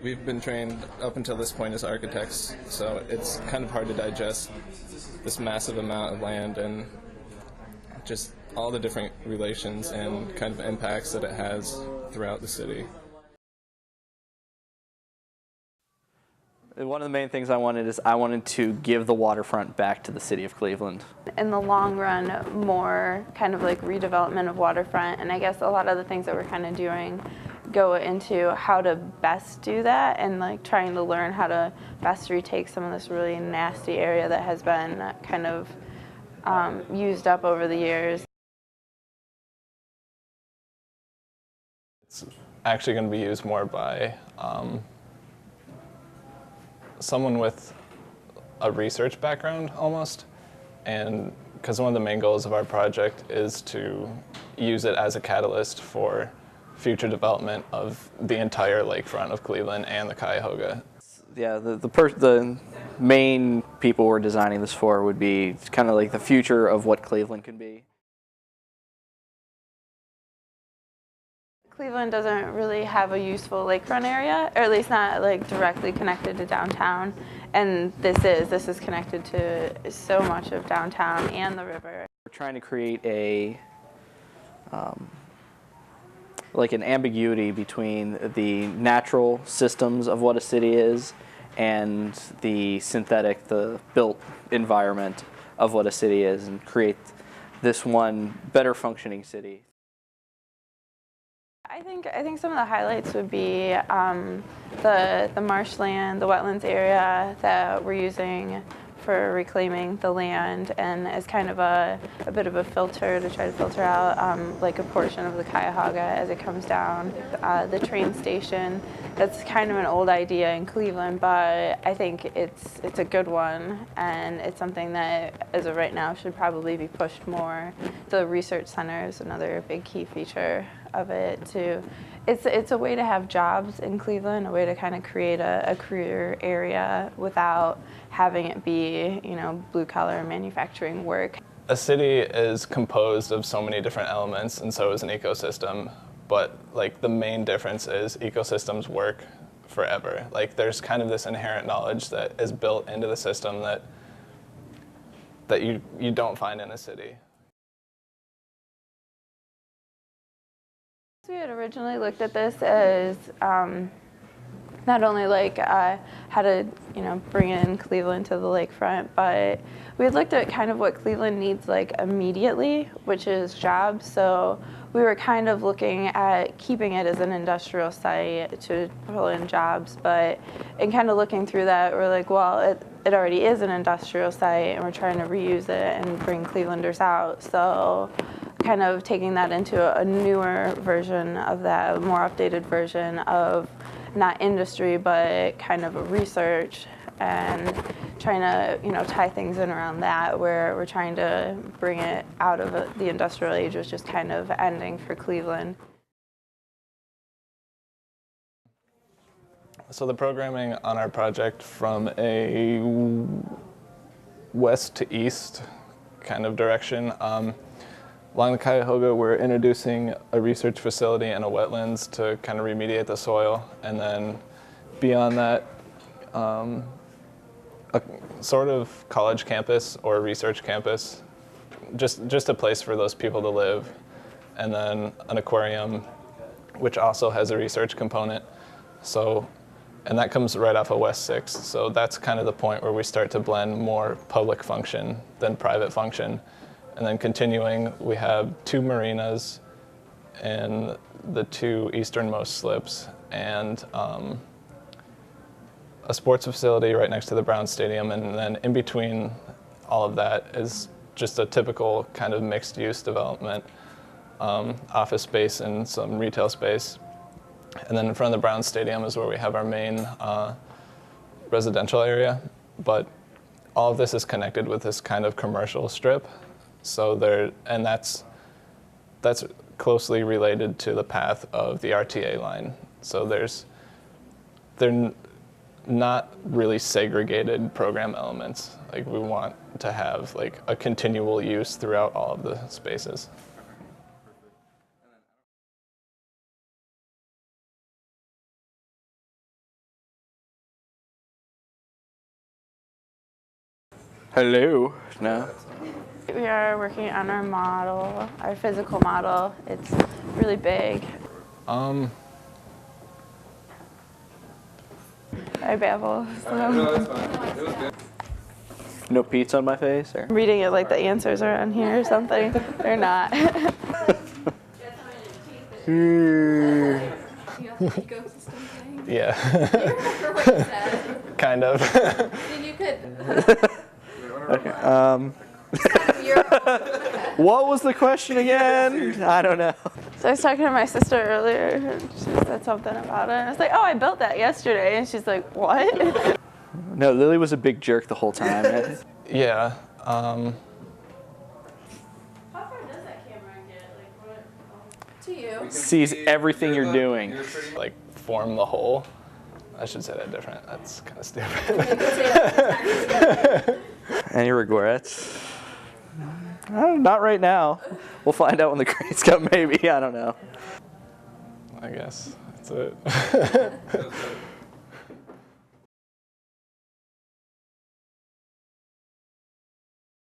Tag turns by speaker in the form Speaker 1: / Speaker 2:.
Speaker 1: We've been trained up until this point as architects, so it's kind of hard to digest this massive amount of land and just all the different relations and kind of impacts that it has throughout the city.
Speaker 2: One of the main things I wanted to give the waterfront back to the city of Cleveland.
Speaker 3: In the long run, more kind of like redevelopment of waterfront, and I guess a lot of the things that we're kind of doing go into how to best do that, and like trying to learn how to best retake some of this really nasty area that has been kind of used up over the years.
Speaker 1: It's actually going to be used more by someone with a research background almost, and because one of the main goals of our project is to use it as a catalyst for future development of the entire lakefront of Cleveland and the Cuyahoga.
Speaker 2: Yeah, the main people we're designing this for would be kind of like the future of what Cleveland can be.
Speaker 3: Cleveland doesn't really have a useful lakefront area, or at least not like directly connected to downtown. And this is connected to so much of downtown and the river.
Speaker 2: We're trying to create a like an ambiguity between the natural systems of what a city is and the synthetic, the built environment of what a city is, and create this one better functioning city.
Speaker 3: I think some of the highlights would be the marshland, the wetlands area that we're using for reclaiming the land, and as kind of a bit of a filter to try to filter out like a portion of the Cuyahoga as it comes down. The train station, that's kind of an old idea in Cleveland, but I think it's a good one, and it's something that as of right now should probably be pushed more. The research center is another big key feature of it too. It's a way to have jobs in Cleveland, a way to kind of create a career area without having it be, you know, blue-collar manufacturing work.
Speaker 1: A city is composed of so many different elements, and so is an ecosystem. But like the main difference is ecosystems work forever. Like there's kind of this inherent knowledge that is built into the system that you don't find in a city.
Speaker 3: We had originally looked at this as not only like how to, you know, bring in Cleveland to the lakefront, but we had looked at kind of what Cleveland needs like immediately, which is jobs. So we were kind of looking at keeping it as an industrial site to pull in jobs, but in kind of looking through that, we're like, well, it already is an industrial site, and we're trying to reuse it and bring Clevelanders out. So kind of taking that into a newer version of that, a more updated version of not industry, but kind of a research, and trying to, you know, tie things in around that, where we're trying to bring it out of the industrial age, was just kind of ending for Cleveland.
Speaker 1: So the programming on our project, from a west to east kind of direction, along the Cuyahoga, we're introducing a research facility and a wetlands to kind of remediate the soil. And then beyond that, a sort of college campus or research campus, just a place for those people to live. And then an aquarium, which also has a research component. So, and that comes right off of West 6th. So that's kind of the point where we start to blend more public function than private function. And then continuing, we have 2 marinas in the 2 easternmost slips, and a sports facility right next to the Brown Stadium. And then in between all of that is just a typical kind of mixed-use development, office space and some retail space. And then in front of the Brown Stadium is where we have our main residential area. But all of this is connected with this kind of commercial strip. So that's closely related to the path of the RTA line. So they're not really segregated program elements. Like we want to have like a continual use throughout all of the spaces.
Speaker 2: Hello. No.
Speaker 3: We are working on our model, our physical model. It's really big. I babble. So.
Speaker 2: No pizza on my face, or?
Speaker 3: I'm reading it like the answers are on here or something. They're not.
Speaker 1: Yeah.
Speaker 4: You remember what you said?
Speaker 1: Kind of.
Speaker 4: Then you could.
Speaker 2: Okay. What was the question again? I don't know.
Speaker 3: So I was talking to my sister earlier, and she said something about it. I was like, oh, I built that yesterday. And she's like, what?
Speaker 2: No, Lily was a big jerk the whole time.
Speaker 1: Yeah.
Speaker 3: How far does that camera get? Like, what?
Speaker 4: To you.
Speaker 2: Sees everything you're doing.
Speaker 1: Like form the whole. I should say that different. That's kind of stupid.
Speaker 4: You could say that.
Speaker 2: Any regrets? Not right now. We'll find out when the grades come, maybe. I don't know.
Speaker 1: I guess that's it.